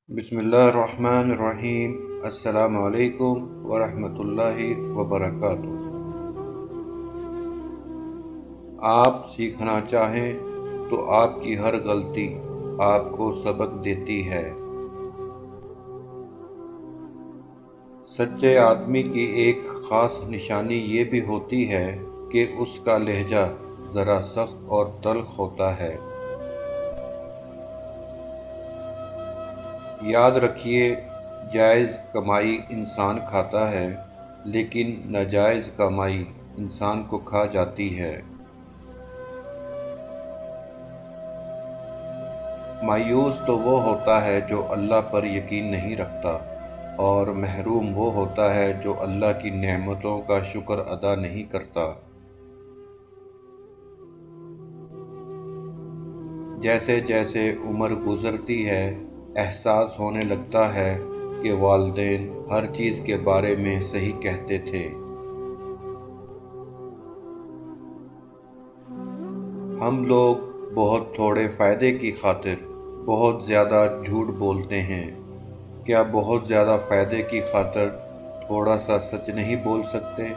بسم اللہ الرحمن الرحیم۔ السلام علیکم ورحمۃ اللہ وبرکاتہ۔ آپ سیکھنا چاہیں تو آپ کی ہر غلطی آپ کو سبق دیتی ہے۔ سچے آدمی کی ایک خاص نشانی یہ بھی ہوتی ہے کہ اس کا لہجہ ذرا سخت اور تلخ ہوتا ہے۔ یاد رکھیے، جائز کمائی انسان کھاتا ہے، لیکن ناجائز کمائی انسان کو کھا جاتی ہے۔ مایوس تو وہ ہوتا ہے جو اللہ پر یقین نہیں رکھتا، اور محروم وہ ہوتا ہے جو اللہ کی نعمتوں کا شکر ادا نہیں کرتا۔ جیسے جیسے عمر گزرتی ہے، احساس ہونے لگتا ہے کہ والدین ہر چیز کے بارے میں صحیح کہتے تھے۔ ہم لوگ بہت تھوڑے فائدے کی خاطر بہت زیادہ جھوٹ بولتے ہیں۔ کیا بہت زیادہ فائدے کی خاطر تھوڑا سا سچ نہیں بول سکتے؟